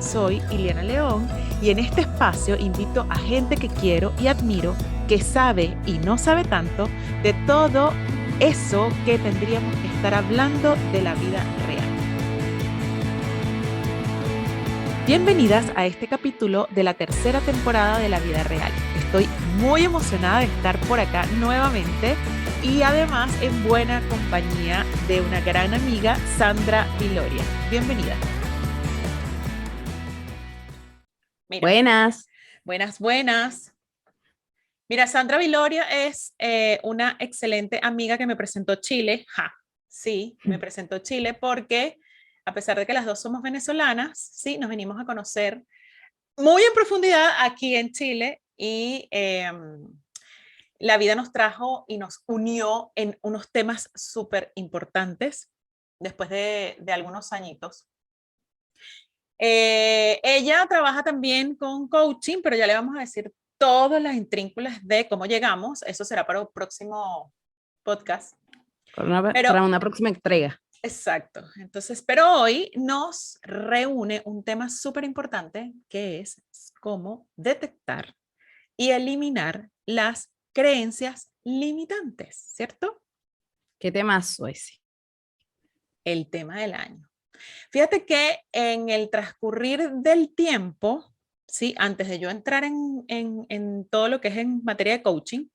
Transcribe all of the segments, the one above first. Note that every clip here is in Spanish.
soy Iliana León y en este espacio invito a gente que quiero y admiro, que sabe y no sabe tanto de todo eso que tendríamos que estar hablando de la vida real. Bienvenidas a este capítulo de la tercera temporada de La Vida Real. Estoy muy emocionada de estar por acá nuevamente y además en buena compañía de una gran amiga, Sandra Viloria. Bienvenida. Mira, buenas. Mira, Sandra Viloria es una excelente amiga que me presentó Chile. Sí, me presentó Chile porque a pesar de que las dos somos venezolanas, sí, nos venimos a conocer muy en profundidad aquí en Chile y la vida nos trajo y nos unió en unos temas súper importantes después de algunos añitos. Ella trabaja también con coaching, pero ya le vamos a decir todas las intrínculas de cómo llegamos. Eso será para un próximo podcast. Para una próxima entrega. Exacto. Entonces, pero hoy nos reúne un tema súper importante que es cómo detectar y eliminar las creencias limitantes, ¿cierto? ¿Qué temazo ese? El tema del año. Fíjate que en el transcurrir del tiempo, ¿sí? Antes de yo entrar en todo lo que es en materia de coaching,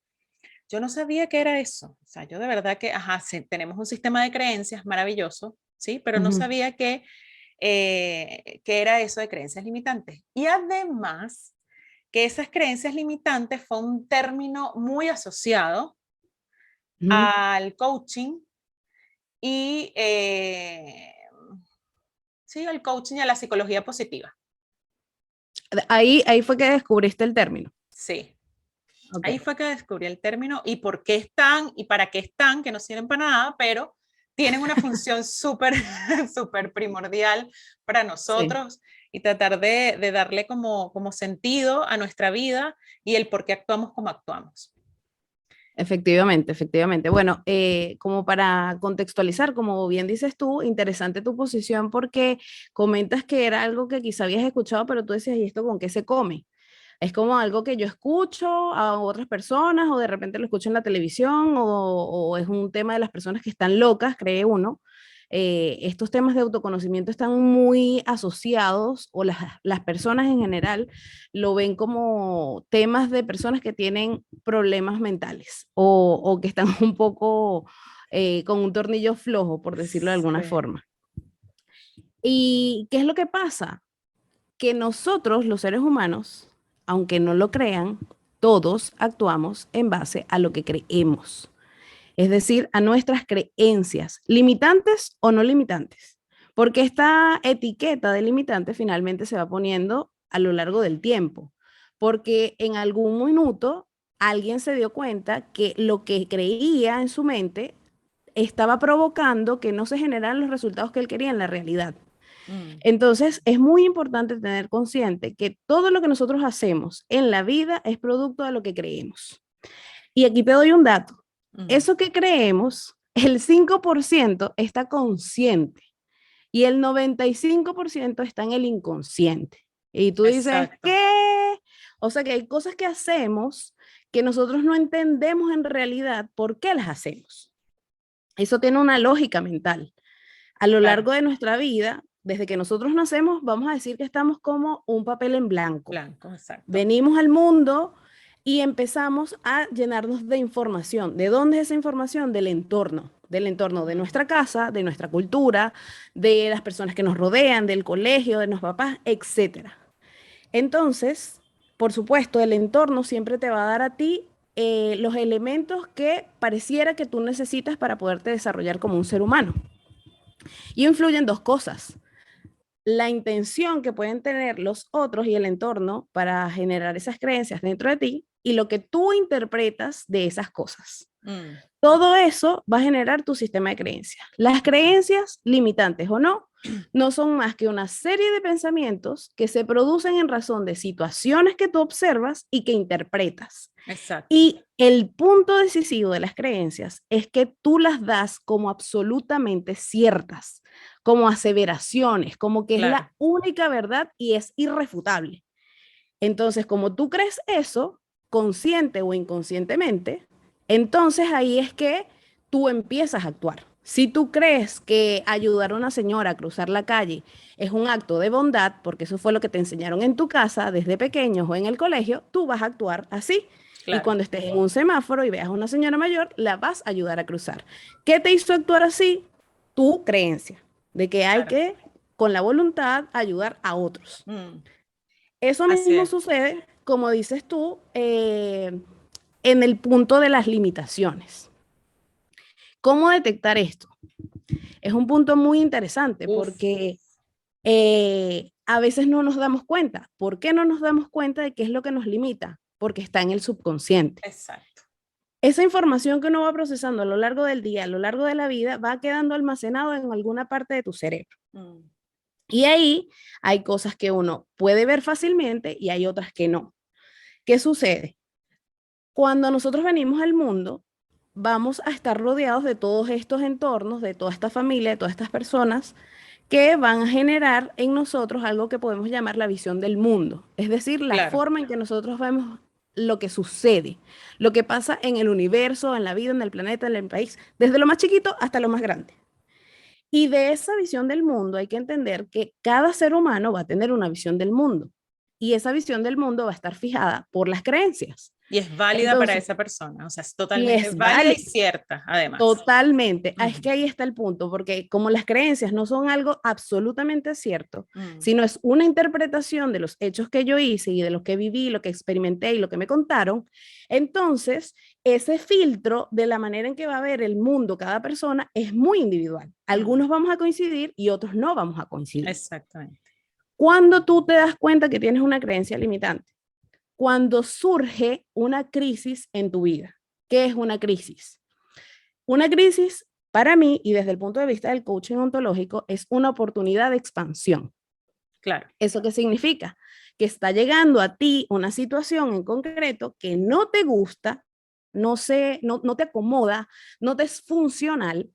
yo no sabía qué era eso. O sea, yo de verdad que, sí, tenemos un sistema de creencias maravilloso, ¿sí? Pero no sabía qué era eso de creencias limitantes. Y además, que esas creencias limitantes fue un término muy asociado al coaching y sí, al coaching y a la psicología positiva. Ahí fue que descubriste el término. Sí. Okay. Ahí fue que descubrí el término y por qué están y para qué están, que no sirven para nada, pero tienen una función súper primordial para nosotros, sí. Y tratar de darle como sentido a nuestra vida y el por qué actuamos como actuamos. Efectivamente. Bueno, como para contextualizar, como bien dices tú, interesante tu posición porque comentas que era algo que quizá habías escuchado, pero tú decías, ¿y esto con qué se come? Es como algo que yo escucho a otras personas o de repente lo escucho en la televisión o es un tema de las personas que están locas, cree uno. Estos temas de autoconocimiento están muy asociados o las personas en general lo ven como temas de personas que tienen problemas mentales o que están un poco con un tornillo flojo, por decirlo de alguna forma. ¿Y qué es lo que pasa? Que nosotros, los seres humanos, aunque no lo crean, todos actuamos en base a lo que creemos. Es decir, a nuestras creencias, limitantes o no limitantes. Porque esta etiqueta de limitante finalmente se va poniendo a lo largo del tiempo. Porque en algún minuto alguien se dio cuenta que lo que creía en su mente estaba provocando que no se generaran los resultados que él quería en la realidad. Entonces, es muy importante tener consciente que todo lo que nosotros hacemos en la vida es producto de lo que creemos. Y aquí te doy un dato. Eso que creemos, el 5% está consciente y el 95% está en el inconsciente. Y tú dices, exacto, ¿qué? O sea que hay cosas que hacemos que nosotros no entendemos en realidad por qué las hacemos. Eso tiene una lógica mental. A lo largo de nuestra vida, desde que nosotros nacemos, vamos a decir que estamos como un papel en blanco. Exacto. Venimos al mundo y empezamos a llenarnos de información. ¿De dónde es esa información? Del entorno de nuestra casa, de nuestra cultura, de las personas que nos rodean, del colegio, de nuestros papás, etc. Entonces, por supuesto, el entorno siempre te va a dar a ti los elementos que pareciera que tú necesitas para poderte desarrollar como un ser humano. Y influyen dos cosas. La intención que pueden tener los otros y el entorno para generar esas creencias dentro de ti y lo que tú interpretas de esas cosas. Todo eso va a generar tu sistema de creencias. Las creencias, limitantes o no, no son más que una serie de pensamientos que se producen en razón de situaciones que tú observas y que interpretas. Exacto. Y el punto decisivo de las creencias es que tú las das como absolutamente ciertas. como aseveraciones, como que es Claro, la única verdad y es irrefutable. Entonces, como tú crees eso, consciente o inconscientemente, entonces ahí es que tú empiezas a actuar. Si tú crees que ayudar a una señora a cruzar la calle es un acto de bondad, porque eso fue lo que te enseñaron en tu casa desde pequeños o en el colegio, tú vas a actuar así. Y claro. cuando estés en un semáforo y veas a una señora mayor, la vas a ayudar a cruzar. ¿Qué te hizo actuar así? Tu creencia de que hay Claro. que, con la voluntad, ayudar a otros. Mm, Eso así mismo es. sucede, como dices tú, en el punto de las limitaciones. ¿Cómo detectar esto? Es un punto muy interesante Uf, porque a veces no nos damos cuenta. ¿Por qué no nos damos cuenta de qué es lo que nos limita? Porque está en el subconsciente. exacto. Esa información que uno va procesando a lo largo del día, a lo largo de la vida, va quedando almacenado en alguna parte de tu cerebro. Mm, Y ahí hay cosas que uno puede ver fácilmente y hay otras que no. ¿Qué sucede? Cuando nosotros venimos al mundo, vamos a estar rodeados de todos estos entornos, de toda esta familia, de todas estas personas que van a generar en nosotros algo que podemos llamar la visión del mundo, es decir, la claro. forma en que nosotros vemos lo que sucede, lo que pasa en el universo, en la vida, en el planeta, en el país, desde lo más chiquito hasta lo más grande. Y de esa visión del mundo hay que entender que cada ser humano va a tener una visión del mundo y esa visión del mundo va a estar fijada por las creencias. Y es válida para Entonces, esa persona, o sea, es y totalmente es válida y válido. cierta, además. Totalmente. Ah, es Ujú, que ahí está el punto, porque como las creencias no son algo absolutamente cierto, mm, sino es una interpretación de los hechos que yo hice y de lo que viví, lo que experimenté y lo que me contaron, entonces ese filtro de la manera en que va a ver el mundo cada persona es muy individual. mm, Algunos vamos a coincidir y otros no vamos a coincidir. exactamente. Cuando tú te das cuenta que tienes una creencia limitante, cuando surge una crisis en tu vida. ¿Qué es una crisis? Una crisis, para mí, y desde el punto de vista del coaching ontológico, es una oportunidad de expansión. Claro. ¿Eso qué significa? Que está llegando a ti una situación en concreto que no te gusta, no te acomoda, no te es funcional,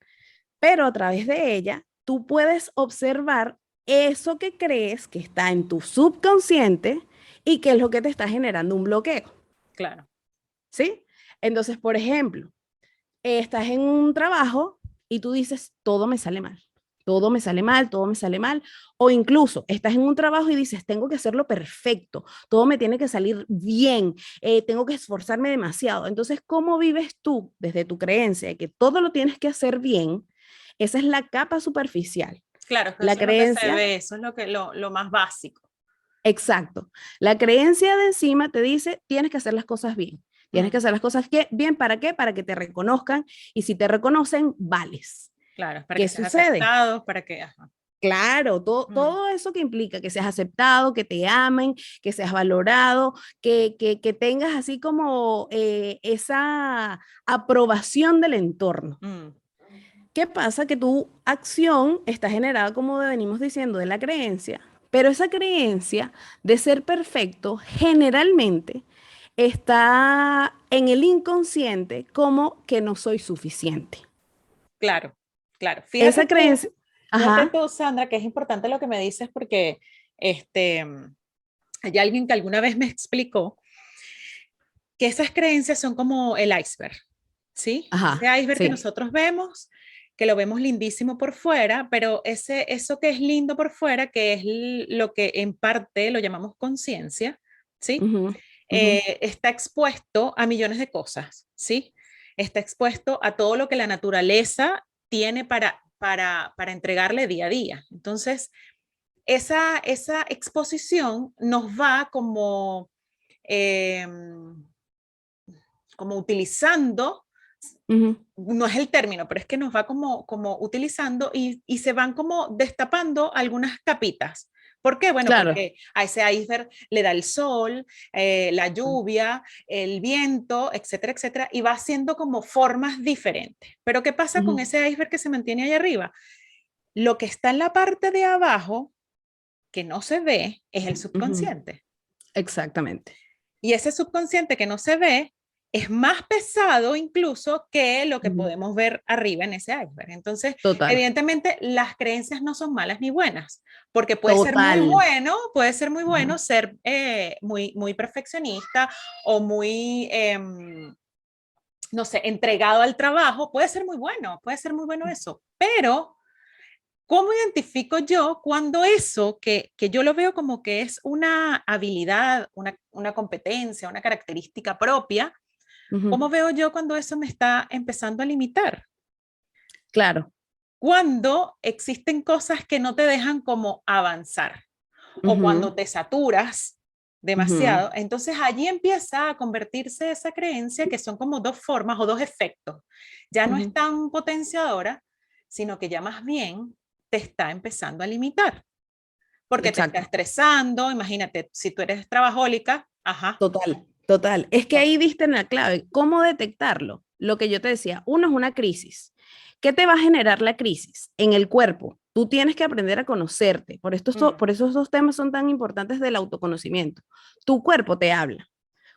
pero a través de ella tú puedes observar eso que crees que está en tu subconsciente y que es lo que te está generando un bloqueo, Claro. ¿sí? Entonces, por ejemplo, estás en un trabajo y tú dices, todo me sale mal, todo me sale mal, todo me sale mal, o incluso estás en un trabajo y dices, tengo que hacerlo perfecto, todo me tiene que salir bien, tengo que esforzarme demasiado. Entonces, ¿cómo vives tú desde tu creencia de que todo lo tienes que hacer bien? Esa es la capa superficial. Claro, La eso es lo que se creencia, ve, eso es lo más básico. exacto, la creencia de encima te dice, tienes que hacer las cosas bien. Tienes que Mm, hacer las cosas bien, ¿para qué? Para que te reconozcan y si te reconocen, vales. claro, para que ¿Qué seas sucede? aceptado, para que... Ajá. Claro, Mm, todo eso que implica que seas aceptado, que te amen, que seas valorado, que tengas así como esa aprobación del entorno. mm, ¿Qué pasa? Que tu acción está generada, como venimos diciendo, de la creencia, pero esa creencia de ser perfecto generalmente está en el inconsciente como que no soy suficiente. claro, claro. Esa creencia, Fíjate ajá, tú, Sandra, que es importante lo que me dices porque este, hay alguien que alguna vez me explicó que esas creencias son como el iceberg, ¿sí? Ese ajá, iceberg que sí. nosotros vemos, que lo vemos lindísimo por fuera, pero eso que es lindo por fuera, que es lo que en parte lo llamamos conciencia, ¿sí? Ujú, ujú, Está expuesto a millones de cosas, ¿sí? Está expuesto a todo lo que la naturaleza tiene para entregarle día a día. Entonces, esa exposición nos va eh, como utilizando, ujú. no es el término, pero es que nos va como utilizando y se van como destapando algunas capitas. ¿Por qué? Bueno, Claro. porque a ese iceberg le da el sol, la lluvia, el viento, etcétera, etcétera, y va haciendo como formas diferentes. Pero ¿qué pasa con Ujú, ese iceberg que se mantiene ahí arriba? Lo que está en la parte de abajo, que no se ve, es el ujú. subconsciente. Exactamente. Y ese subconsciente que no se ve es más pesado incluso que lo que Ujú. podemos ver arriba en ese iceberg. Entonces, Total, evidentemente, las creencias no son malas ni buenas, porque total. puede ser muy Ajá. bueno ser muy perfeccionista o muy, no sé, entregado al trabajo, puede ser muy bueno eso, pero ¿cómo identifico yo cuando eso, que yo lo veo como que es una habilidad, una competencia, una característica propia? ¿Cómo Ujú. veo yo cuando eso me está empezando a limitar? Claro. Cuando existen cosas que no te dejan como avanzar o Ujú, cuando te saturas ujú, demasiado, entonces allí empieza a convertirse esa creencia que son como dos formas o dos efectos. Ya no es ujú. tan potenciadora, sino que ya más bien te está empezando a limitar, porque te está Exacto. estresando. Imagínate, si tú eres trabajólica, ajá, Total, total. Es que no, ahí diste en la clave. ¿Cómo detectarlo? Lo que yo te decía, uno es una crisis. ¿Qué te va a generar la crisis? En el cuerpo. Tú tienes que aprender a conocerte. mm, Por eso estos temas son tan importantes del autoconocimiento. Tu cuerpo te habla.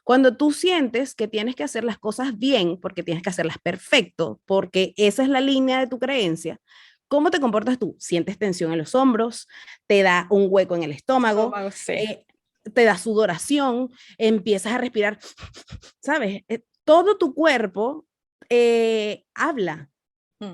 Cuando tú sientes que tienes que hacer las cosas bien, porque tienes que hacerlas perfecto, porque esa es la línea de tu creencia, ¿cómo te comportas tú? Sientes tensión en los hombros, te da un hueco en el estómago, estómago, sí. eh, te da sudoración, empiezas a respirar, ¿sabes? Todo tu cuerpo habla.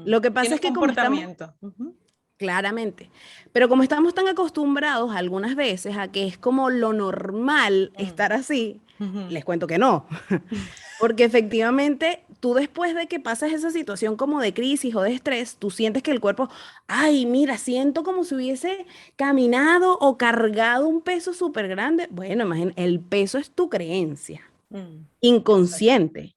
Lo que Tiene pasa un es que como estamos comportamiento. Ujú. claramente. Pero como estamos tan acostumbrados algunas veces a que es como lo normal Mm, estar así, ujú. les cuento que no. Porque efectivamente, tú después de que pasas esa situación como de crisis o de estrés, tú sientes que el cuerpo, ay, mira, siento como si hubiese caminado o cargado un peso súper grande. Bueno, imagínate, el peso es tu creencia Mm, exacto. inconsciente.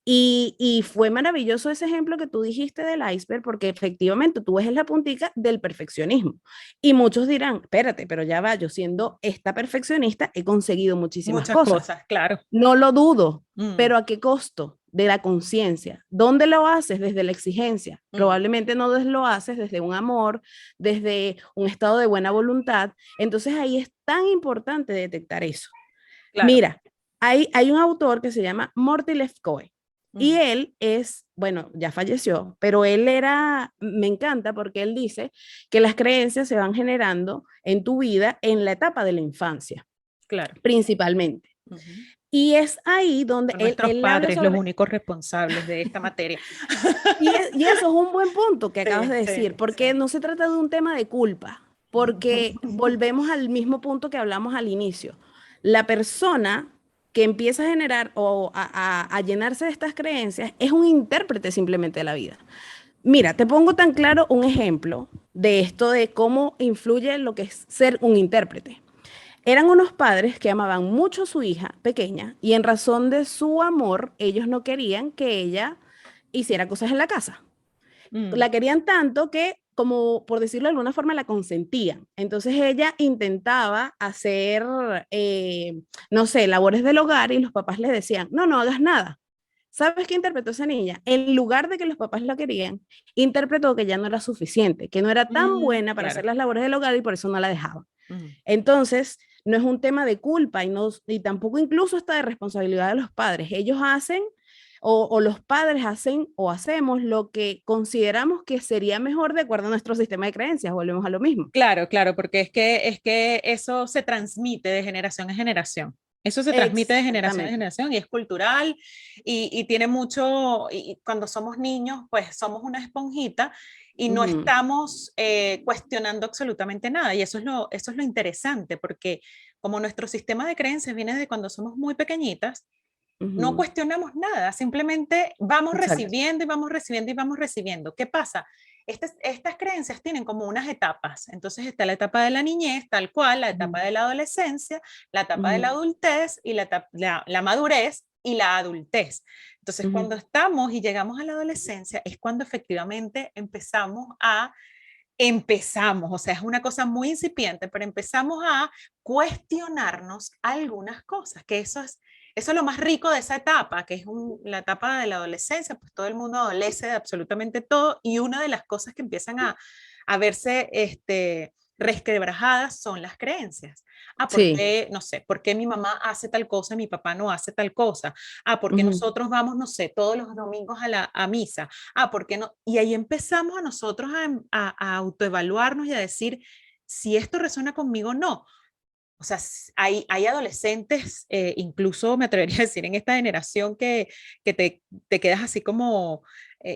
Y fue maravilloso ese ejemplo que tú dijiste del iceberg, porque efectivamente tú ves la puntica del perfeccionismo. Y muchos dirán, espérate, pero ya va, yo siendo esta perfeccionista he conseguido muchísimas Muchas cosas. cosas, claro. No lo dudo, Mm, pero ¿a qué costo? De la conciencia. ¿Dónde lo haces? Desde la exigencia. mm, Probablemente no lo haces desde un amor, desde un estado de buena voluntad. Entonces ahí es tan importante detectar eso. claro. Mira, hay un autor que se llama Morty Lefkoe y Mm, él es, bueno, ya falleció, pero él era, me encanta porque él dice que las creencias se van generando en tu vida en la etapa de la infancia, claro. principalmente. Ujú. Y es ahí donde Son él, nuestros él habla padres los sobre, únicos responsables de esta materia. y eso es un buen punto que acabas Sí, de sí, decir, porque sí. no se trata de un tema de culpa, porque volvemos al mismo punto que hablamos al inicio. La persona que empieza a generar o a llenarse de estas creencias es un intérprete simplemente de la vida. Mira, te pongo tan claro un ejemplo de esto de cómo influye lo que es ser un intérprete. Eran unos padres que amaban mucho a su hija pequeña y en razón de su amor, ellos no querían que ella hiciera cosas en la casa. Mm, La querían tanto que, como por decirlo de alguna forma, la consentían. Entonces ella intentaba hacer, no sé, labores del hogar y los papás le decían, no, no hagas nada. ¿Sabes qué interpretó esa niña? En lugar de que los papás la querían, interpretó que ya no era suficiente, que no era tan buena para hacer claro. las labores del hogar y por eso no la dejaban. Mm, Entonces, no es un tema de culpa y, no, y tampoco incluso está de responsabilidad de los padres. Ellos hacen o los padres hacen o hacemos lo que consideramos que sería mejor de acuerdo a nuestro sistema de creencias. Volvemos a lo mismo. claro, claro, porque es que eso se transmite de generación en generación. Eso se transmite de generación en Exactamente. generación y es cultural y tiene mucho, y cuando somos niños, pues somos una esponjita y no Ujú, estamos cuestionando absolutamente nada. Y eso es lo interesante, porque como nuestro sistema de creencias viene de cuando somos muy pequeñitas, no ujú. cuestionamos nada, simplemente vamos Exacto. recibiendo y vamos recibiendo y vamos recibiendo. ¿Qué pasa? Estas creencias tienen como unas etapas. Entonces está la etapa de la niñez, tal cual, la Ujú, etapa de la adolescencia, la etapa de la ujú, adultez y la madurez y la adultez. Entonces, ujú. cuando estamos y llegamos a la adolescencia, es cuando efectivamente empezamos, o sea, es una cosa muy incipiente, pero empezamos a cuestionarnos algunas cosas, que eso es lo más rico de esa etapa, que es la etapa de la adolescencia, pues todo el mundo adolece de absolutamente todo y una de las cosas que empiezan a verse resquebrajadas son las creencias. ¿Por Sí. qué, no sé, por qué mi mamá hace tal cosa y mi papá no hace tal cosa? ¿Por qué Ujú. nosotros vamos, no sé, todos los domingos a misa? ¿Por qué no? Y ahí empezamos a nosotros a autoevaluarnos y a decir si esto resuena conmigo o no. O sea, hay adolescentes, incluso me atrevería a decir en esta generación, que te quedas así como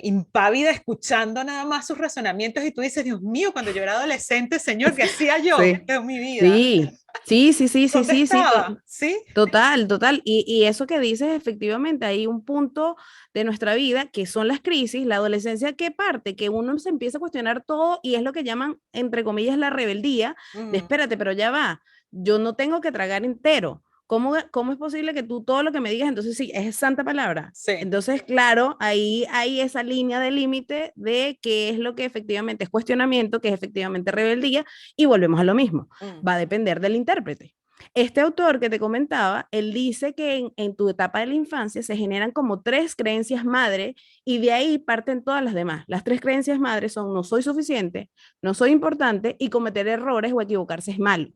impávida escuchando nada más sus razonamientos y tú dices, Dios mío, cuando yo era adolescente, Señor, ¿qué hacía yo Sí, en mi vida? sí, sí, sí, sí, sí, ¿Dónde sí, sí, estaba? ¿Sí? total, total. Y eso que dices, efectivamente, hay un punto de nuestra vida que son las crisis, la adolescencia, que parte, que uno se empieza a cuestionar todo y es lo que llaman, entre comillas, la rebeldía de Mm, espérate, pero ya va, yo no tengo que tragar entero. ¿Cómo es posible que tú todo lo que me digas, entonces sí, es santa palabra? sí. Entonces, claro, ahí hay esa línea de límite de qué es lo que efectivamente es cuestionamiento, qué es efectivamente rebeldía, y volvemos a lo mismo. Mm, Va a depender del intérprete. Este autor que te comentaba, él dice que en tu etapa de la infancia se generan como 3 creencias madre y de ahí parten todas las demás. Las 3 creencias madre son no soy suficiente, no soy importante y cometer errores o equivocarse es malo.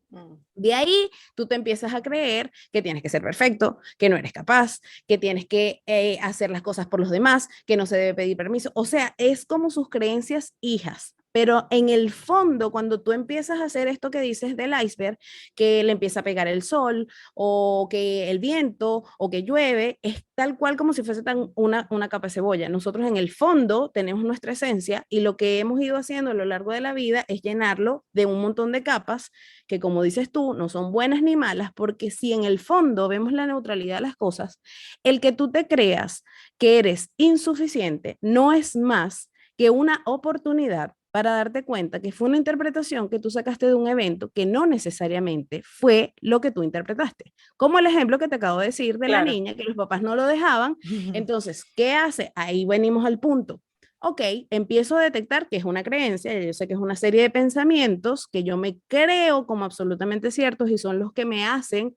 mm, De ahí tú te empiezas a creer que tienes que ser perfecto, que no eres capaz, que tienes que hacer las cosas por los demás, que no se debe pedir permiso. O sea, es como sus creencias hijas. Pero en el fondo, cuando tú empiezas a hacer esto que dices del iceberg, que le empieza a pegar el sol, o que el viento, o que llueve, es tal cual como si fuese una capa de cebolla. Nosotros en el fondo tenemos nuestra esencia y lo que hemos ido haciendo a lo largo de la vida es llenarlo de un montón de capas que como dices tú, no son buenas ni malas, porque si en el fondo vemos la neutralidad de las cosas, el que tú te creas que eres insuficiente no es más que una oportunidad para darte cuenta que fue una interpretación que tú sacaste de un evento que no necesariamente fue lo que tú interpretaste. Como el ejemplo que te acabo de decir de la claro. niña, que los papás no lo dejaban. Entonces, ¿qué hace? Ahí venimos al punto. Ok, empiezo a detectar que es una creencia, yo sé que es una serie de pensamientos que yo me creo como absolutamente ciertos y son los que me hacen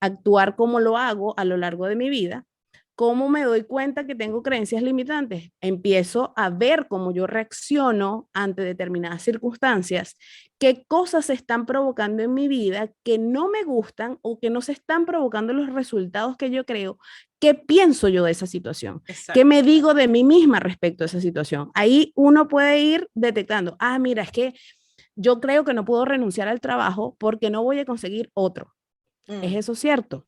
actuar como lo hago a lo largo de mi vida. ¿Cómo me doy cuenta que tengo creencias limitantes? Empiezo a ver cómo yo reacciono ante determinadas circunstancias, qué cosas se están provocando en mi vida que no me gustan o que no se están provocando los resultados que yo creo. ¿Qué pienso yo de esa situación? ¿Qué Exacto. me digo de mí misma respecto a esa situación? Ahí uno puede ir detectando, mira, es que yo creo que no puedo renunciar al trabajo porque no voy a conseguir otro. ¿Es Mm, eso cierto?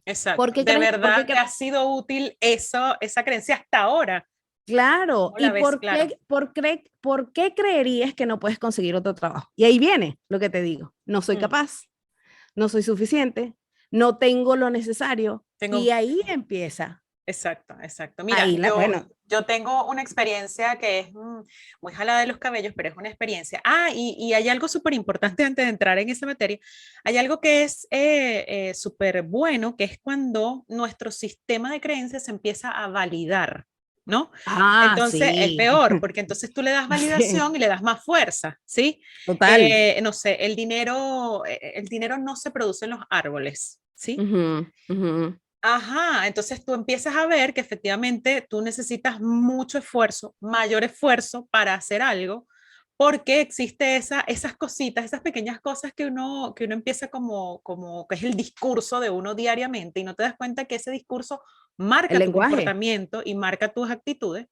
¿Por exacto. qué ¿De crees? verdad te ha sido útil eso, esa creencia hasta ahora? Claro, ¿Cómo ¿y la ves? Claro. por qué creerías que no puedes conseguir otro trabajo? Y ahí viene lo que te digo, no soy Mm, capaz, no soy suficiente, no tengo lo necesario, y tengo ahí empieza, Exacto, exacto. Mira, ahí bueno, yo tengo una experiencia que es muy jalada de los cabellos, pero es una experiencia. Y hay algo súper importante antes de entrar en esa materia. Hay algo que es súper bueno, que es cuando nuestro sistema de creencias se empieza a validar, ¿no? Entonces es sí, peor, porque entonces tú le das sí, validación y le das más fuerza, ¿sí? total. No sé, el dinero no se produce en los árboles, ¿sí? Ujú, ujú. Ajá, entonces tú empiezas a ver que efectivamente tú necesitas mucho esfuerzo, mayor esfuerzo para hacer algo, porque existe esas cositas, esas pequeñas cosas que uno empieza como que es el discurso de uno diariamente y no te das cuenta que ese discurso El marca tu lenguaje. comportamiento y marca tus actitudes.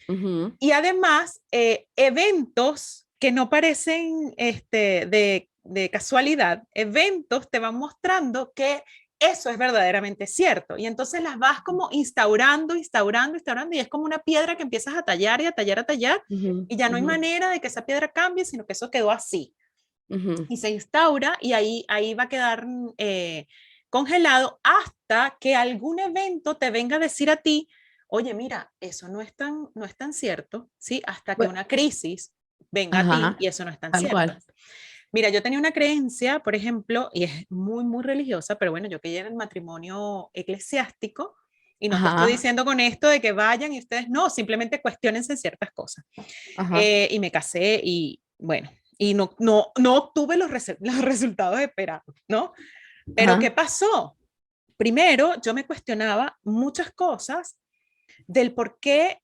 Ujú. Y además, eventos que no parecen de casualidad, eventos te van mostrando que eso es verdaderamente cierto. Y entonces las vas como instaurando, instaurando, instaurando, y es como una piedra que empiezas a tallar y a tallar, a tallar, Ujú, y ya no hay ujú, manera de que esa piedra cambie, sino que eso quedó así. ujú. Y se instaura y ahí va a quedar congelado hasta que algún evento te venga a decir a ti, oye, mira, eso no es tan cierto, ¿sí? Hasta que Bue- una crisis venga a ti Ajá, y eso no es tan tal cierto. cual. Mira, yo tenía una creencia, por ejemplo, y es muy, muy religiosa, pero bueno, yo que en el matrimonio eclesiástico, y no te estoy Ajá, diciendo con esto de que vayan y ustedes no, simplemente cuestionense ciertas cosas. ajá. Y me casé y bueno, y no obtuve los resultados esperados, ¿no? Pero ¿qué Ajá. pasó? Primero, yo me cuestionaba muchas cosas del por qué,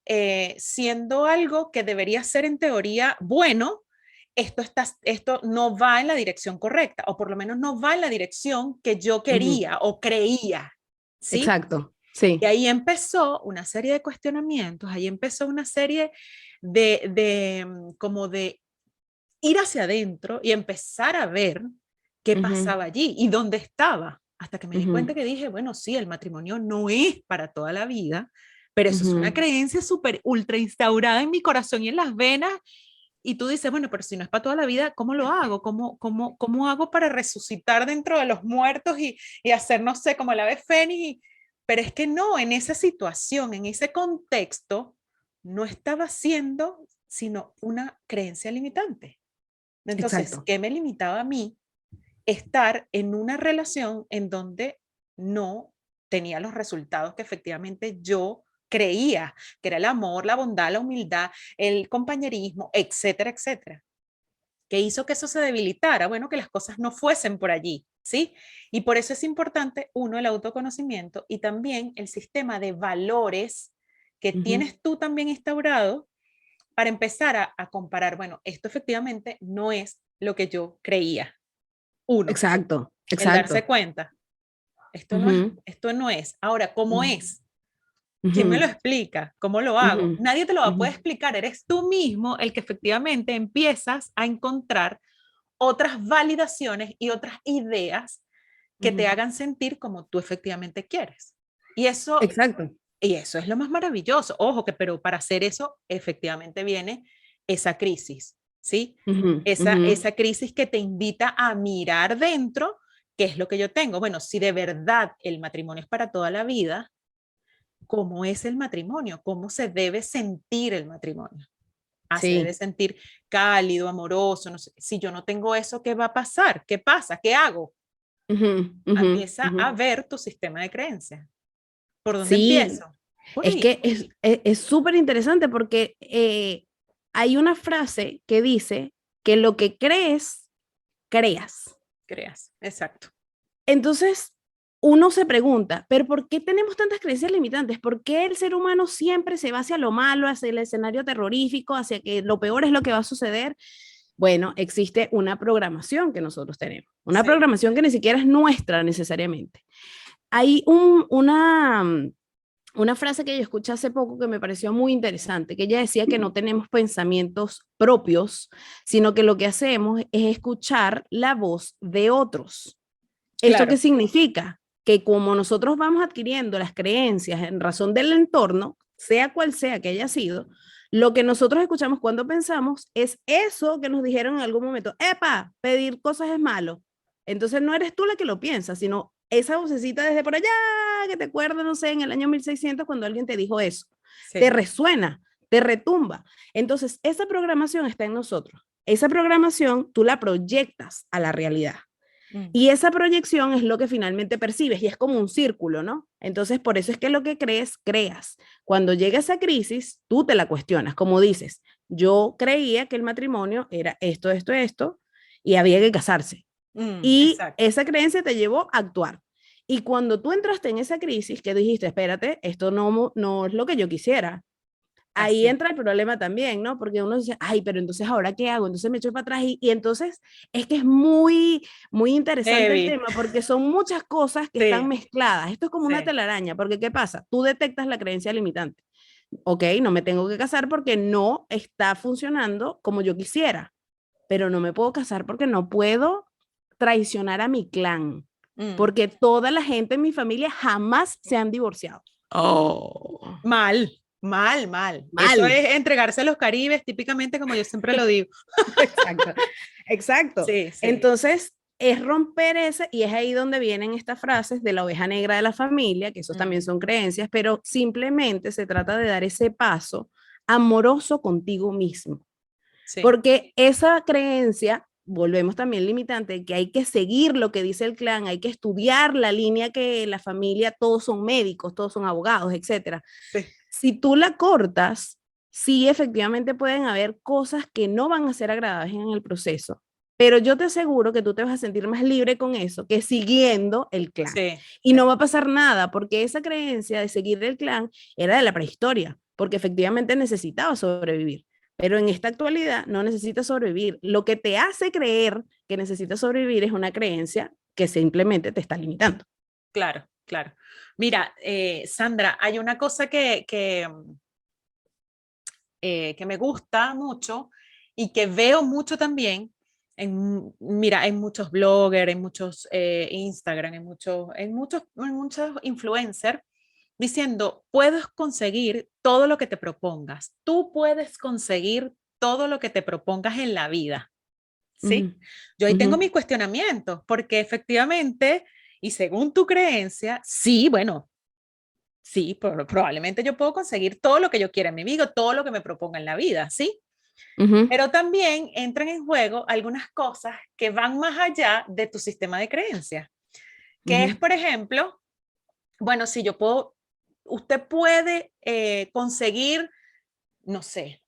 siendo algo que debería ser en teoría bueno, esto no va en la dirección correcta, o por lo menos no va en la dirección que yo quería o creía, ¿sí? Exacto, sí. Y ahí empezó una serie de cuestionamientos, ahí empezó una serie como de ir hacia adentro y empezar a ver qué pasaba allí y dónde estaba, hasta que me di cuenta que dije, bueno, sí, el matrimonio no es para toda la vida, pero eso es una creencia súper ultra instaurada en mi corazón y en las venas. Y tú dices, bueno, pero si no es para toda la vida, ¿cómo lo hago? ¿Cómo hago para resucitar dentro de los muertos y hacer, no sé, como el ave fénix? Pero es que no, en esa situación, en ese contexto, no estaba siendo sino una creencia limitante. Entonces, Exacto. ¿qué me limitaba a mí estar en una relación en donde no tenía los resultados que efectivamente yo creía, que era el amor, la bondad, la humildad, el compañerismo, etcétera, etcétera? ¿Qué hizo que eso se debilitara? Bueno, que las cosas no fuesen por allí, ¿sí? Y por eso es importante, uno, el autoconocimiento y también el sistema de valores que tienes tú también instaurado para empezar a comparar, bueno, esto efectivamente no es lo que yo creía. Uno, Exacto, el darse exacto. cuenta, esto no es. Ahora, ¿cómo es? ¿Quién me lo explica? ¿Cómo lo hago? Nadie te lo va a poder explicar. Eres tú mismo el que efectivamente empiezas a encontrar otras validaciones y otras ideas que te hagan sentir como tú efectivamente quieres. Y eso, Exacto. y eso es lo más maravilloso. Ojo, que pero para hacer eso efectivamente viene esa crisis, ¿sí? Esa crisis que te invita a mirar dentro qué es lo que yo tengo. Bueno, si de verdad el matrimonio es para toda la vida, ¿cómo es el matrimonio? ¿Cómo se debe sentir el matrimonio? Se debe Sí. sentir cálido, amoroso. No sé. Si yo no tengo eso, ¿qué va a pasar? ¿Qué pasa? ¿Qué hago? Empieza a ver tu sistema de creencias. ¿Por dónde Sí, empiezo? Por es ahí. que es súper interesante porque hay una frase que dice que lo que crees, creas. Creas, exacto. Entonces, uno se pregunta, ¿pero por qué tenemos tantas creencias limitantes? ¿Por qué el ser humano siempre se va hacia lo malo, hacia el escenario terrorífico, hacia que lo peor es lo que va a suceder? Bueno, existe una programación que nosotros tenemos, una Sí. programación que ni siquiera es nuestra necesariamente. Hay una frase que yo escuché hace poco que me pareció muy interesante, que ella decía que no tenemos pensamientos propios, sino que lo que hacemos es escuchar la voz de otros. ¿Esto qué Claro. significa? Que como nosotros vamos adquiriendo las creencias en razón del entorno, sea cual sea que haya sido, lo que nosotros escuchamos cuando pensamos es eso que nos dijeron en algún momento, epa, pedir cosas es malo. Entonces no eres tú la que lo piensa, sino esa vocecita desde por allá, que te acuerdas, no sé, en el año 1600 cuando alguien te dijo eso. Te Sí. resuena, te retumba. Entonces, esa programación está en nosotros. Esa programación tú la proyectas a la realidad. Y esa proyección es lo que finalmente percibes y es como un círculo, ¿no? Entonces, por eso es que lo que crees, creas. Cuando llega esa crisis, tú te la cuestionas, como dices, yo creía que el matrimonio era esto, esto, esto, y había que casarse. Y Exacto. esa creencia te llevó a actuar. Y cuando tú entraste en esa crisis, que dijiste, espérate, esto no es lo que yo quisiera, ahí Así. entra el problema también, ¿no? Porque uno dice, ay, pero entonces ahora qué hago, entonces me echo para atrás y entonces es que es muy interesante el Heavy. tema porque son muchas cosas que están Sí. mezcladas. Esto es como una Sí. telaraña, porque ¿qué pasa? Tú detectas la creencia limitante. Ok, no me tengo que casar porque no está funcionando como yo quisiera, pero no me puedo casar porque no puedo traicionar a mi clan, Mm. porque toda la gente en mi familia jamás se han divorciado. Oh, mal, mal, mal. Eso Mal. es entregarse a los caribes, típicamente como yo siempre lo digo. Exacto, exacto. Sí, sí. Entonces, es romper ese, y es ahí donde vienen estas frases de la oveja negra de la familia, que esos también Mm, son creencias, pero simplemente se trata de dar ese paso amoroso contigo mismo, sí. porque esa creencia, volvemos también limitante, que hay que seguir lo que dice el clan, hay que estudiar la línea que la familia, todos son médicos, todos son abogados, etcétera. Sí. Si tú la cortas, sí, efectivamente pueden haber cosas que no van a ser agradables en el proceso, pero yo te aseguro que tú te vas a sentir más libre con eso que siguiendo el clan. Sí, Y sí. no va a pasar nada, porque esa creencia de seguir el clan era de la prehistoria, porque efectivamente necesitaba sobrevivir. Pero en esta actualidad no necesitas sobrevivir. Lo que te hace creer que necesitas sobrevivir es una creencia que simplemente te está limitando. Claro, claro. Mira, Sandra, hay una cosa que me gusta mucho y que veo mucho también. Mira, hay muchos bloggers, en muchos Instagram, en muchos influencers diciendo, puedes conseguir todo lo que te propongas. Tú puedes conseguir todo lo que te propongas en la vida. ¿Sí? Ujú, Yo ahí tengo ujú, mis cuestionamientos, porque efectivamente, y según tu creencia, sí, bueno, sí, probablemente yo puedo conseguir todo lo que yo quiera en mi vida, todo lo que me proponga en la vida, ¿sí? ujú, Pero también entran en juego algunas cosas que van más allá de tu sistema de creencias, que es, ujú, por ejemplo, bueno, si yo puedo, usted puede conseguir, no sé,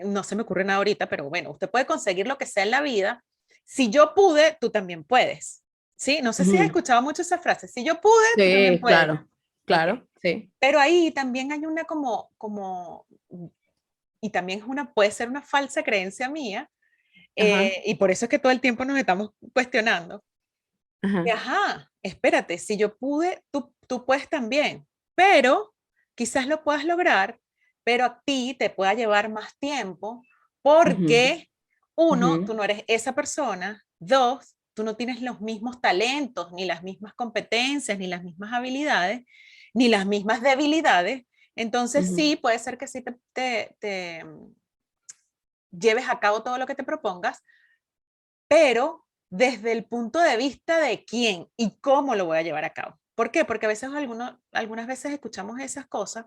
no se me ocurre nada ahorita, pero bueno, usted puede conseguir lo que sea en la vida. Si yo pude, tú también puedes. ¿Sí? No sé si has ujú. escuchado mucho esa frase. Si yo pude, tú también Sí, puedes. claro, Ok. claro, sí. Pero ahí también hay una y también puede ser una falsa creencia mía, Ajá, y por eso es que todo el tiempo nos estamos cuestionando. Que, ajá. ajá, espérate, si yo pude, tú puedes también, pero quizás lo puedas lograr, pero a ti te pueda llevar más tiempo Ujú, porque, uno, ujú, tú no eres esa persona, dos, tú no tienes los mismos talentos, ni las mismas competencias, ni las mismas habilidades, ni las mismas debilidades. Entonces, ujú. sí, puede ser que sí te lleves a cabo todo lo que te propongas, pero desde el punto de vista de quién y cómo lo voy a llevar a cabo. ¿Por qué? Porque a veces algunas veces escuchamos esas cosas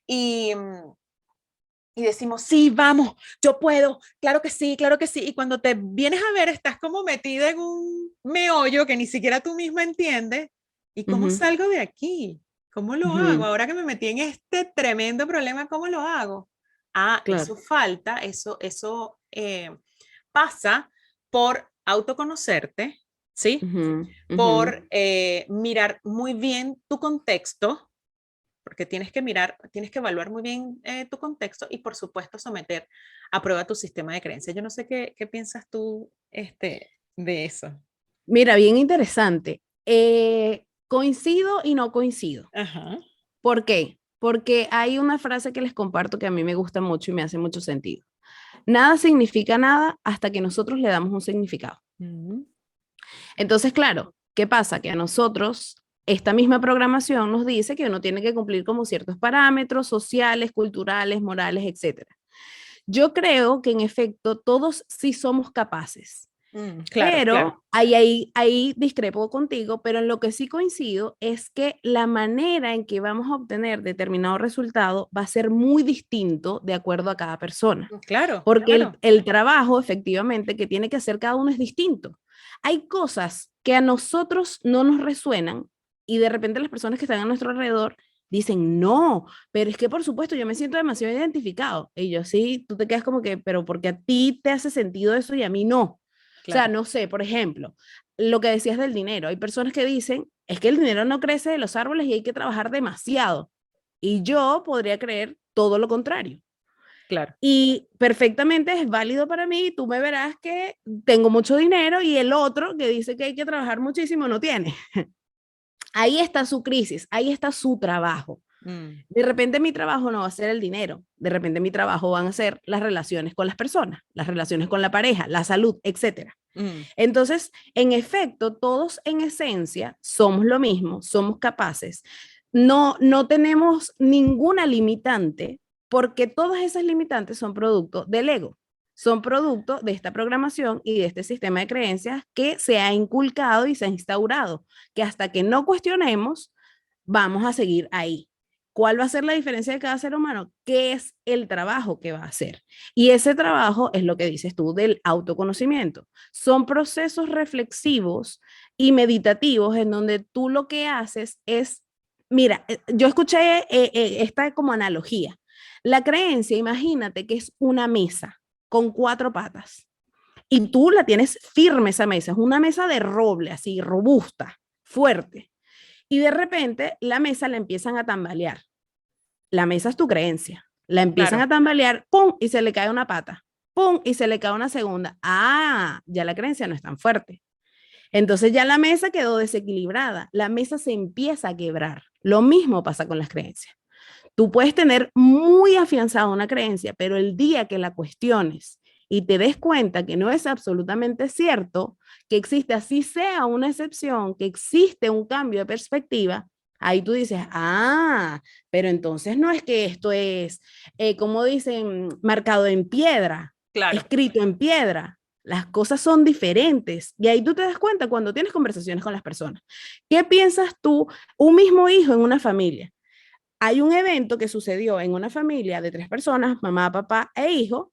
y, y decimos, sí, vamos, yo puedo, claro que sí, claro que sí. Y cuando te vienes a ver, estás como metida en un meollo que ni siquiera tú misma entiendes. ¿Y cómo Ujú, salgo de aquí? ¿Cómo lo hago? ujú, Ahora que me metí en este tremendo problema, ¿cómo lo hago? Ah, claro. eso falta, eso pasa por autoconocerte, ¿sí? Ujú, ujú, Por mirar muy bien tu contexto, porque tienes que evaluar muy bien tu contexto y por supuesto someter a prueba tu sistema de creencias. Yo no sé qué piensas tú de eso. Mira, bien interesante. Coincido y no coincido. Ajá. ¿Por qué? Porque hay una frase que les comparto que a mí me gusta mucho y me hace mucho sentido. Nada significa nada hasta que nosotros le damos un significado. Mm, Entonces, claro, ¿qué pasa? Que a nosotros esta misma programación nos dice que uno tiene que cumplir como ciertos parámetros sociales, culturales, morales, etcétera. Yo creo que en efecto todos sí somos capaces, claro, claro. pero ahí discrepo contigo, pero en lo que sí coincido es que la manera en que vamos a obtener determinado resultado va a ser muy distinto de acuerdo a cada persona, Claro, porque claro. el trabajo efectivamente que tiene que hacer cada uno es distinto. Hay cosas que a nosotros no nos resuenan y de repente las personas que están a nuestro alrededor dicen, no, pero es que por supuesto yo me siento demasiado identificado. Y yo sí, tú te quedas como que, pero porque a ti te hace sentido eso y a mí no. O sea, Claro. no sé, por ejemplo, lo que decías del dinero. Hay personas que dicen, es que el dinero no crece de los árboles y hay que trabajar demasiado. Y yo podría creer todo lo contrario. Claro. Y perfectamente es válido para mí. Tú me verás que tengo mucho dinero y el otro que dice que hay que trabajar muchísimo no tiene. Ahí está su crisis, ahí está su trabajo. Mm, De repente mi trabajo no va a ser el dinero, de repente mi trabajo van a ser las relaciones con las personas, las relaciones con la pareja, la salud, etcétera. mm, Entonces, en efecto, todos en esencia somos lo mismo, somos capaces. No tenemos ninguna limitante porque todas esas limitantes son producto del ego, son producto de esta programación y de este sistema de creencias que se ha inculcado y se ha instaurado, que hasta que no cuestionemos, vamos a seguir ahí. ¿Cuál va a ser la diferencia de cada ser humano? ¿Qué es el trabajo que va a hacer? Y ese trabajo es lo que dices tú del autoconocimiento. Son procesos reflexivos y meditativos en donde tú lo que haces es, mira, yo escuché esta como analogía. La creencia, imagínate que es una mesa con cuatro patas y tú la tienes firme esa mesa, es una mesa de roble, así, robusta, fuerte. Y de repente la mesa la empiezan a tambalear. La mesa es tu creencia. La empiezan Claro, a tambalear, ¡pum! Y se le cae una pata, ¡pum! Y se le cae una segunda. Ah, ya la creencia no es tan fuerte. Entonces ya la mesa quedó desequilibrada, la mesa se empieza a quebrar. Lo mismo pasa con las creencias. Tú puedes tener muy afianzada una creencia, pero el día que la cuestiones y te des cuenta que no es absolutamente cierto, que existe, así sea una excepción, que existe un cambio de perspectiva, ahí tú dices, ah, pero entonces no es que esto es, como dicen, marcado en piedra, claro. escrito en piedra. Las cosas son diferentes y ahí tú te das cuenta cuando tienes conversaciones con las personas. ¿Qué piensas tú, un mismo hijo en una familia? Hay un evento que sucedió en una familia de 3 personas, mamá, papá e hijo,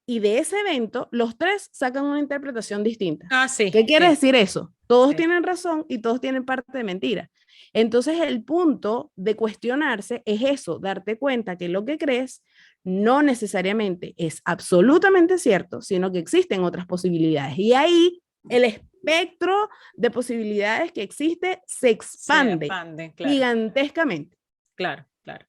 y de ese evento los 3 sacan una interpretación distinta. Ah, sí, ¿Qué quiere sí, decir eso? Todos sí. tienen razón y todos tienen parte de mentira. Entonces el punto de cuestionarse es eso, darte cuenta que lo que crees no necesariamente es absolutamente cierto, sino que existen otras posibilidades. Y ahí el espectro de posibilidades que existe se Se expande expande, claro, gigantescamente. claro, claro.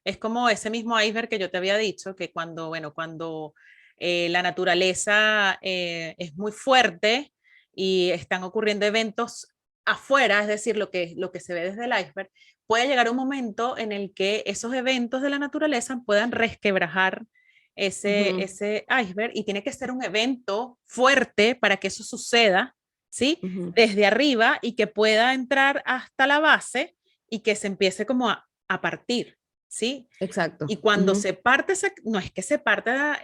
Es como ese mismo iceberg que yo te había dicho, que cuando, bueno, cuando la naturaleza es muy fuerte y están ocurriendo eventos afuera, es decir, lo que se ve desde el iceberg, puede llegar un momento en el que esos eventos de la naturaleza puedan resquebrajar Ujú, ese iceberg y tiene que ser un evento fuerte para que eso suceda, ¿sí? ujú. Desde arriba y que pueda entrar hasta la base y que se empiece como a partir. ¿Sí? Exacto. Y cuando Ujú, se parte, no es que se parta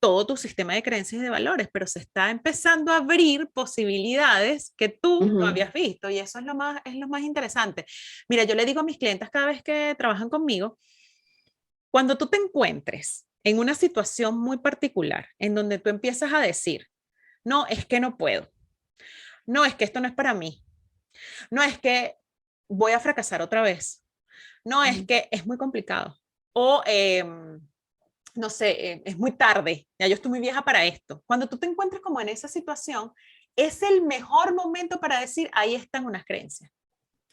todo tu sistema de creencias y de valores, pero se está empezando a abrir posibilidades que tú no ujú. habías visto y eso es lo más interesante. Mira, yo le digo a mis clientes cada vez que trabajan conmigo, cuando tú te encuentres en una situación muy particular en donde tú empiezas a decir, no, es que no puedo, no, es que esto no es para mí, no, es que voy a fracasar otra vez, no, es Ujú. que es muy complicado. O no sé, es muy tarde, ya yo estoy muy vieja para esto. Cuando tú te encuentres como en esa situación, es el mejor momento para decir, ahí están unas creencias,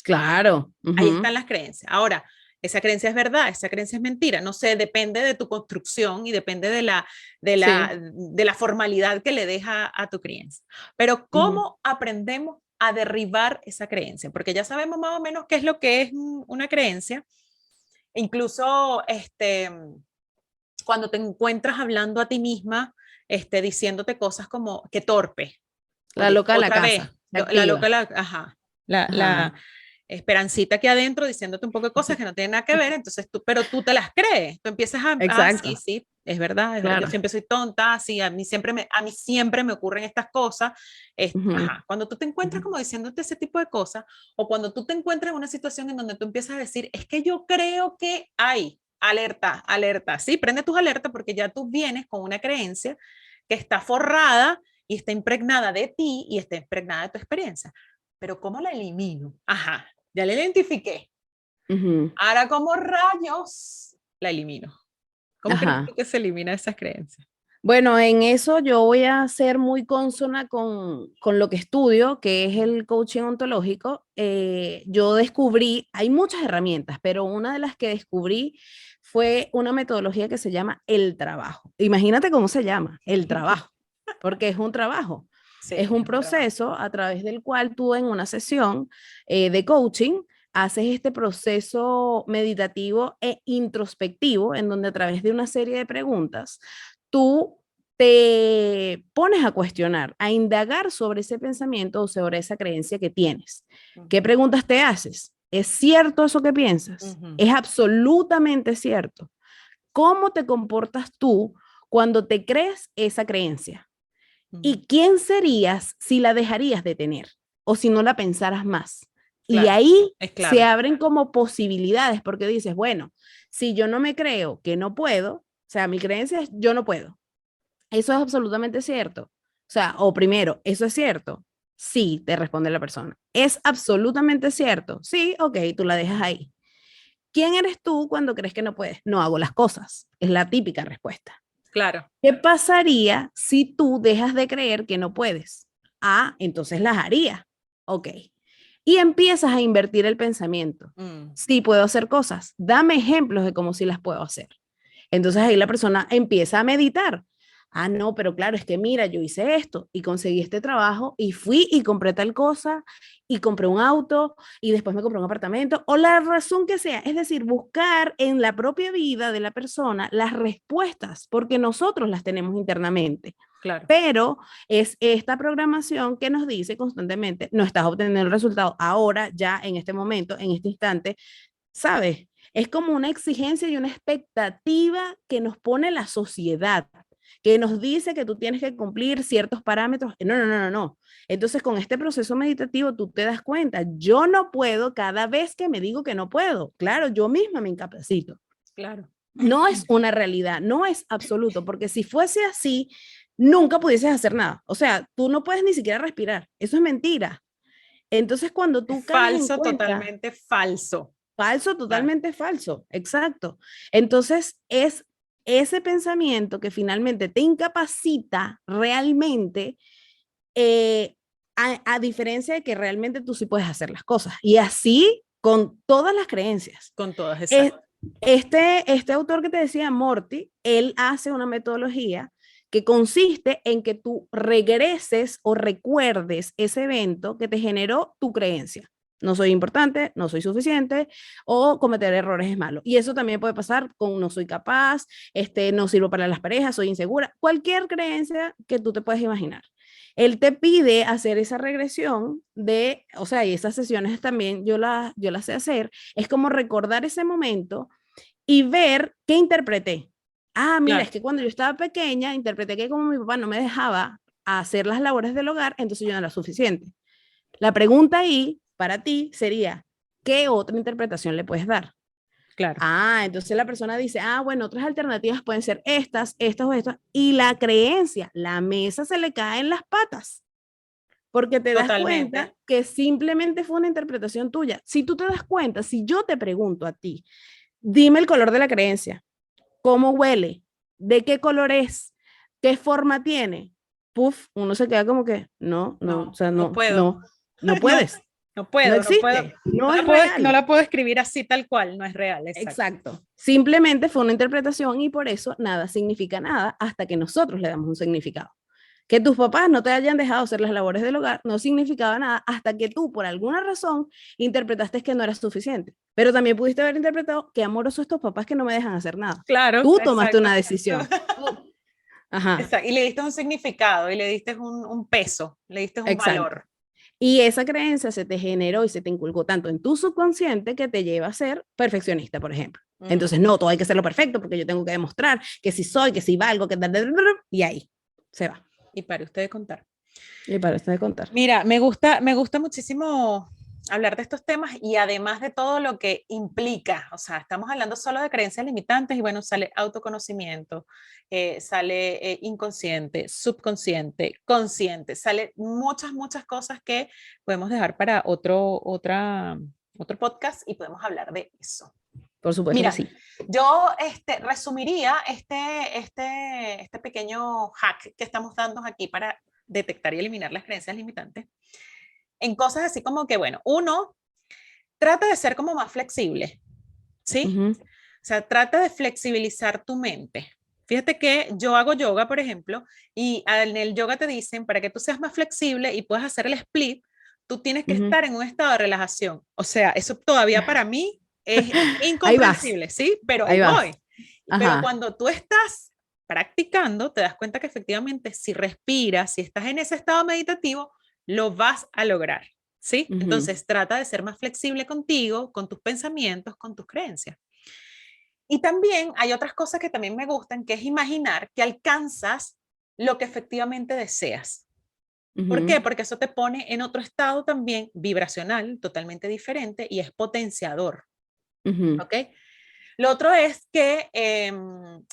Claro. ahí Ujú, están las creencias. Ahora, esa creencia es verdad, esa creencia es mentira, no sé, depende de tu construcción y depende sí. de la formalidad que le deja a tu creencia. Pero Ujú. ¿cómo aprendemos a derribar esa creencia? Porque ya sabemos más o menos qué es lo que es una creencia. Incluso cuando te encuentras hablando a ti misma, diciéndote cosas como, qué torpe. La Oye, loca de la otra vez, casa se la loca, activa. ajá, Ajá. la esperancita aquí adentro diciéndote un poco de cosas que no tienen nada que ver, entonces pero tú te las crees, tú empiezas sí, Exacto. sí, es verdad, yo Claro. siempre soy tonta, sí, a mí siempre me ocurren estas cosas, Ujú, ajá, cuando tú te encuentras ujú. como diciéndote ese tipo de cosas, o cuando tú te encuentras en una situación en donde tú empiezas a decir, es que yo creo que hay, alerta, alerta, sí, prende tus alertas porque ya tú vienes con una creencia que está forrada y está impregnada de ti y está impregnada de tu experiencia. Pero ¿cómo la elimino? Ajá, ya la identifiqué. Ujú. Ahora, ¿cómo rayos la elimino? ¿Cómo crees Ajá. tú que se elimina esas creencias? Bueno, en eso yo voy a ser muy consona con lo que estudio, que es el coaching ontológico. Yo descubrí, hay muchas herramientas, pero una de las que descubrí fue una metodología que se llama el trabajo. Imagínate cómo se llama, el trabajo, porque es un trabajo. Es Sí, un es un trabajo. proceso a través del cual tú en una sesión de coaching haces este proceso meditativo e introspectivo, en donde a través de una serie de preguntas, tú te pones a cuestionar, a indagar sobre ese pensamiento o sobre esa creencia que tienes. ¿Qué Ujú, preguntas te haces? ¿Es cierto eso que piensas? ujú, ¿Es absolutamente cierto? ¿Cómo te comportas tú cuando te crees esa creencia? ujú. ¿Y quién serías si la dejarías de tener o si no la pensaras más? Y Claro, ahí es se clave. abren como posibilidades porque dices, bueno, si yo no me creo que no puedo, o sea, mi creencia es yo no puedo. Eso es absolutamente cierto. O sea, o primero, ¿eso es cierto? Sí, te responde la persona. ¿Es absolutamente cierto? Sí, ok, tú la dejas ahí. ¿Quién eres tú cuando crees que no puedes? No hago las cosas. Es la típica respuesta. Claro. ¿Qué pasaría si tú dejas de creer que no puedes? Ah, entonces las haría. Ok. Y empiezas a invertir el pensamiento. Mm, Sí, puedo hacer cosas. Dame ejemplos de cómo sí las puedo hacer. Entonces ahí la persona empieza a meditar. Ah, no, pero claro, es que mira, yo hice esto y conseguí este trabajo y fui y compré tal cosa y compré un auto y después me compré un apartamento o la razón que sea. Es decir, buscar en la propia vida de la persona las respuestas, porque nosotros las tenemos internamente. Claro. Pero es esta programación que nos dice constantemente, no estás obteniendo el resultado ahora, ya en este momento, en este instante, ¿sabes? Es como una exigencia y una expectativa que nos pone la sociedad, que nos dice que tú tienes que cumplir ciertos parámetros. No, no, no, no, no. Entonces, con este proceso meditativo, tú te das cuenta, yo no puedo cada vez que me digo que no puedo. Claro, yo misma me incapacito. Claro. No es una realidad, no es absoluto, porque si fuese así, nunca pudieses hacer nada. O sea, tú no puedes ni siquiera respirar. Eso es mentira. Entonces, cuando tú caes en Falso, cuenta, totalmente falso. falso, Claro. totalmente falso, exacto. Entonces, es ese pensamiento que finalmente te incapacita realmente, eh, a diferencia de que realmente tú sí puedes hacer las cosas. Y así con todas las creencias. Con todas, Eh, exacto. este autor que te decía, Morty, él hace una metodología que consiste en que tú regreses o recuerdes ese evento que te generó tu creencia. No soy importante, no soy suficiente, o cometer errores es malo. Y eso también puede pasar con no soy capaz, no sirvo para las parejas, soy insegura, cualquier creencia que tú te puedas imaginar. Él te pide hacer esa regresión de, o sea, y esas sesiones también yo las sé hacer, es como recordar ese momento y ver qué interpreté. Ah, mira, Claro. es que cuando yo estaba pequeña interpreté que como mi papá no me dejaba hacer las labores del hogar, entonces yo no era suficiente. La pregunta ahí para ti sería, ¿qué otra interpretación le puedes dar? Claro. Ah, entonces la persona dice, ah, bueno, otras alternativas pueden ser estas, estas o estas, y la creencia, la mesa se le cae en las patas, porque te das cuenta Totalmente. que simplemente fue una interpretación tuya. Si tú te das cuenta, si yo te pregunto a ti, dime el color de la creencia, cómo huele, de qué color es, qué forma tiene. Puf, uno se queda como que, no, no, o No, sea, no no, puedo. no, no No, puedes, no no puedo, no puedo. existe, no No es la puedo, no real. la puedo escribir así tal cual, no es real, exacto. Exacto. Simplemente fue una interpretación y por eso nada significa nada hasta que nosotros le damos un significado. Que tus papás no te hayan dejado hacer las labores del hogar no significaba nada hasta que tú, por alguna razón, interpretaste que no eras suficiente. Pero también pudiste haber interpretado que amorosos estos papás que no me dejan hacer nada. Claro, Tú tomaste exacto. una decisión. Ajá, Exacto. Y le diste un significado y le diste un peso, le diste un exacto. valor. Y esa creencia se te generó y se te inculcó tanto en tu subconsciente que te lleva a ser perfeccionista, por ejemplo. Ujú. Entonces, no, todo hay que hacerlo perfecto porque yo tengo que demostrar que si soy, que si valgo, que... Y ahí se va. Y para usted de contar. Y para esto de contar. Mira, me gusta muchísimo hablar de estos temas y además de todo lo que implica, o sea, estamos hablando solo de creencias limitantes y bueno, sale autoconocimiento, sale inconsciente, subconsciente, consciente, sale muchas, muchas cosas que podemos dejar para otro podcast y podemos hablar de eso. Por supuesto que Mira, sí. yo resumiría este pequeño hack que estamos dando aquí para detectar y eliminar las creencias limitantes en cosas así como que, bueno, uno, trata de ser como más flexible, Uh ¿sí? -huh. O sea, trata de flexibilizar tu mente. Fíjate que yo hago yoga, por ejemplo, y en el yoga te dicen, para que tú seas más flexible y puedas hacer el split, tú tienes que Uh -huh. estar en un estado de relajación. O sea, eso todavía para mí es Ahí vas, incomprensible, ¿sí? Pero ahí ahí voy. vas. Pero Ajá. cuando tú estás practicando, te das cuenta que efectivamente si respiras, si estás en ese estado meditativo, lo vas a lograr, ¿sí? Uh -huh. Entonces trata de ser más flexible contigo, con tus pensamientos, con tus creencias. Y también hay otras cosas que también me gustan, que es imaginar que alcanzas lo que efectivamente deseas. Uh ¿Por -huh. qué? Porque eso te pone en otro estado también vibracional, totalmente diferente y es potenciador. Uh -huh. ¿Ok? Lo otro es que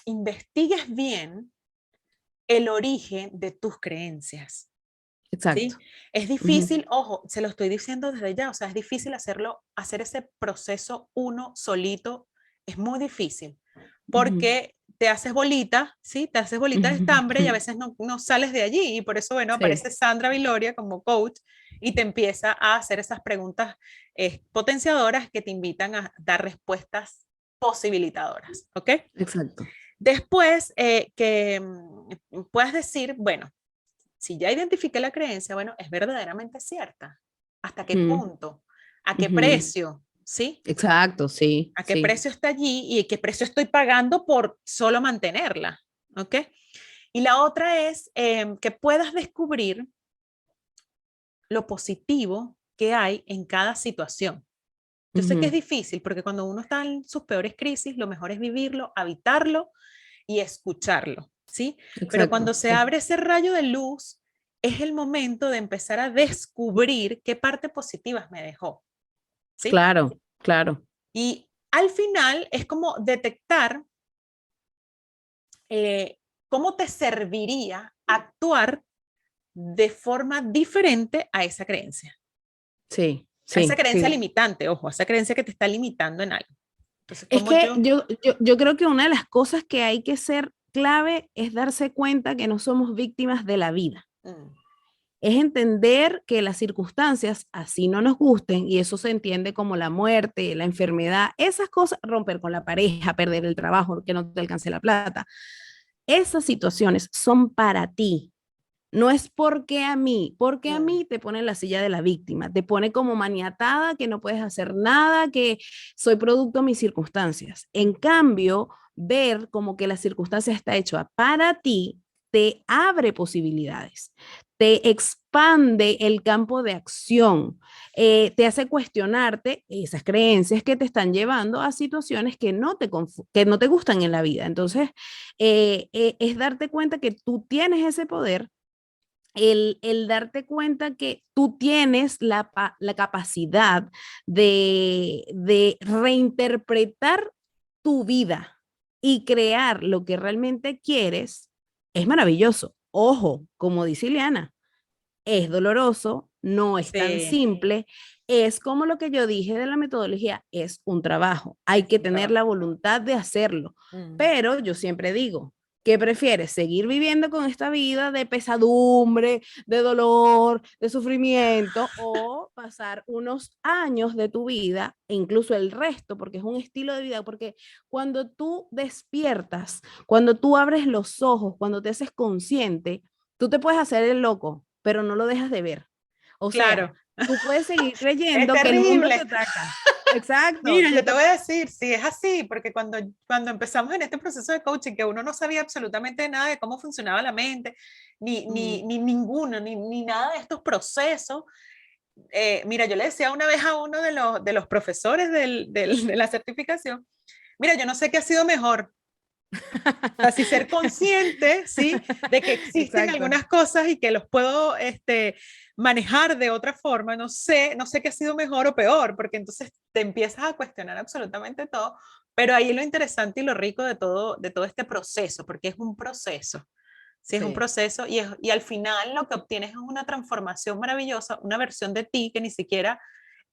investigues bien el origen de tus creencias. Exacto. ¿Sí? Es Uh -huh. difícil, ojo, se lo estoy diciendo desde ya, o sea, es difícil hacer ese proceso uno solito, es muy difícil, Uh -huh. porque te haces bolita, ¿sí? Te haces Uh bolita de estambre y a -huh. veces no sales de allí, y por eso, bueno, Sí. aparece Sandra Viloria como coach y te empieza a hacer esas preguntas potenciadoras que te invitan a dar respuestas posibilitadoras, ¿ok? Exacto. Después, puedas decir, bueno, si ya identifiqué la creencia, bueno, es verdaderamente cierta. ¿Hasta qué punto? ¿A qué precio? ¿Sí? Exacto, sí, ¿A qué sí. precio está allí y qué precio estoy pagando por solo mantenerla? ¿Ok? Y la otra es que puedas descubrir lo positivo que hay en cada situación. Yo sé que es difícil porque cuando uno está en sus peores crisis, lo mejor es vivirlo, habitarlo y escucharlo, ¿sí? Pero Exacto, cuando se sí. abre ese rayo de luz, es el momento de empezar a descubrir qué parte positivas me dejó, ¿sí? Claro, claro. Y al final es como detectar cómo te serviría actuar de forma diferente a esa creencia. Sí, A esa sí, creencia sí. limitante, ojo, a esa creencia que te está limitando en algo. Entonces, Es como que yo... yo creo que una de las cosas que hay que ser clave es darse cuenta que no somos víctimas de la vida. Mm, Es entender que las circunstancias así no nos gusten, y eso se entiende como la muerte, la enfermedad, esas cosas, romper con la pareja, perder el trabajo, que no te alcance la plata. Esas situaciones son para ti. No es porque a mm, mí te pone en la silla de la víctima, te pone como maniatada, que no puedes hacer nada, que soy producto de mis circunstancias. En mm. cambio, ver como que la circunstancia está hecha para ti, te abre posibilidades, te expande el campo de acción, te hace cuestionarte esas creencias que te están llevando a situaciones que no te gustan en la vida. Entonces, es darte cuenta que tú tienes ese poder, el darte cuenta que tú tienes la capacidad de reinterpretar tu vida y crear lo que realmente quieres, es maravilloso. Ojo, como dice Ileana, es doloroso, no es tan Sí, simple, es como lo que yo dije de la metodología, es un trabajo, hay es que un tener trabajo. la voluntad de hacerlo, Mm. pero yo siempre digo, ¿qué prefieres? ¿Seguir viviendo con esta vida de pesadumbre, de dolor, de sufrimiento, o pasar unos años de tu vida, e incluso el resto, porque es un estilo de vida? Porque cuando tú despiertas, cuando tú abres los ojos, cuando te haces consciente, tú te puedes hacer el loco, pero no lo dejas de ver. O sea, Claro, tú puedes seguir es creyendo que el mundo te terrible. ataca. Exacto, Mira, yo te voy a decir, sí, es así, porque cuando empezamos en este proceso de coaching, que uno no sabía absolutamente nada de cómo funcionaba la mente, ni ninguno, ni nada de estos procesos, mira, yo le decía una vez a uno de los profesores de la certificación, mira, yo no sé qué ha sido mejor, así ser consciente, ¿sí? De que existen exacto. algunas cosas y que los puedo manejar de otra forma. No sé qué ha sido mejor o peor, porque entonces te empiezas a cuestionar absolutamente todo. Pero ahí lo interesante y lo rico de todo este proceso, porque es un proceso. Sí, es un Sí, proceso y al final lo que obtienes es una transformación maravillosa, una versión de ti que ni siquiera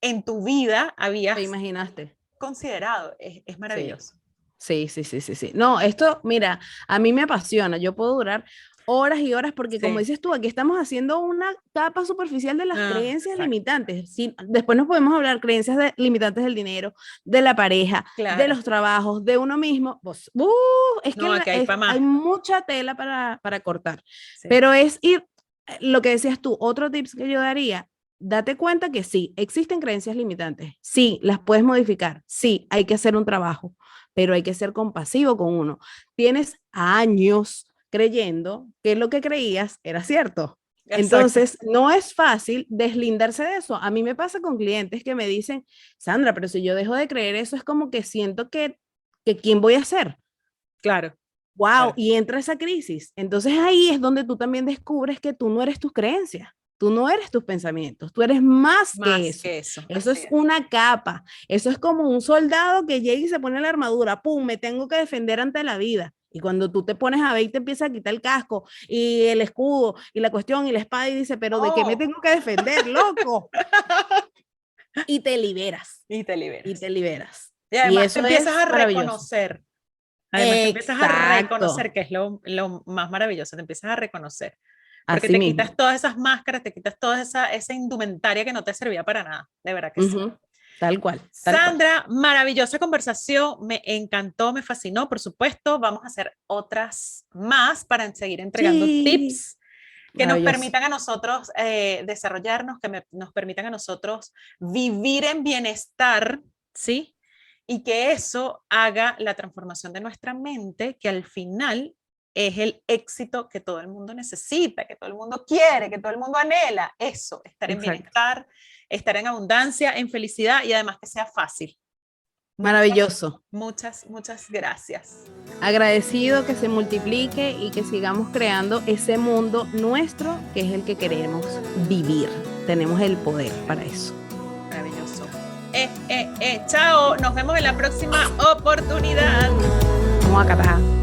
en tu vida te habías imaginaste. considerado. Es Sí. maravilloso. Sí, sí, sí, sí, sí. No, esto, mira, a mí me apasiona. Yo puedo durar horas y horas porque, como Sí. dices tú, aquí estamos haciendo una capa superficial de las Ah, creencias exacto. limitantes. Sí, después nos podemos hablar creencias limitantes del dinero, de la pareja, de Claro. los trabajos, de uno mismo. Pues, es que No, aquí hay para hay más. mucha tela para cortar. Sí. Pero es ir, lo que decías tú, otro tips que yo daría. Date cuenta que sí, existen creencias limitantes, sí, las puedes modificar, sí, hay que hacer un trabajo, pero hay que ser compasivo con uno. Tienes años creyendo que lo que creías era cierto. Exacto. Entonces, no es fácil deslindarse de eso. A mí me pasa con clientes que me dicen, Sandra, pero si yo dejo de creer eso, es como que siento que ¿quién voy a ser? Claro, Wow, claro. y entra esa crisis. Entonces ahí es donde tú también descubres que tú no eres tus creencias, tú no eres tus pensamientos, tú eres más que Más eso. que eso. Eso Así es es. una capa, eso es como un soldado que llega y se pone la armadura, ¡pum!, me tengo que defender ante la vida. Y cuando tú te pones a ver y te empieza a quitar el casco y el escudo y la cuestión y la espada y dice, pero ¿de qué me Oh. tengo que defender, loco? Y te liberas, Y te y liberas. te liberas. Y Y además te eso empiezas es a maravilloso. reconocer. Además te empiezas a Exacto, reconocer, que es lo más maravilloso, te empiezas a reconocer. Porque así te quitas mismo. todas esas máscaras, te quitas toda esa indumentaria que no te servía para nada. De verdad que sí. Ujú. Tal cual. Tal cual. Sandra, maravillosa conversación, me encantó, me fascinó, por supuesto, vamos a hacer otras más para seguir entregando Sí, tips que nos maravilloso. permitan a nosotros desarrollarnos, nos permitan a nosotros vivir en bienestar, ¿sí? Y que eso haga la transformación de nuestra mente, que al final es el éxito que todo el mundo necesita, que todo el mundo quiere, que todo el mundo anhela. Eso, estar en Exacto. bienestar, estar en abundancia, en felicidad y además que sea fácil. Maravilloso. Muchas gracias. Agradecido que se multiplique y que sigamos creando ese mundo nuestro que es el que queremos vivir. Tenemos el poder para eso. Maravilloso. Chao, nos vemos en la próxima oportunidad. Vamos a catar.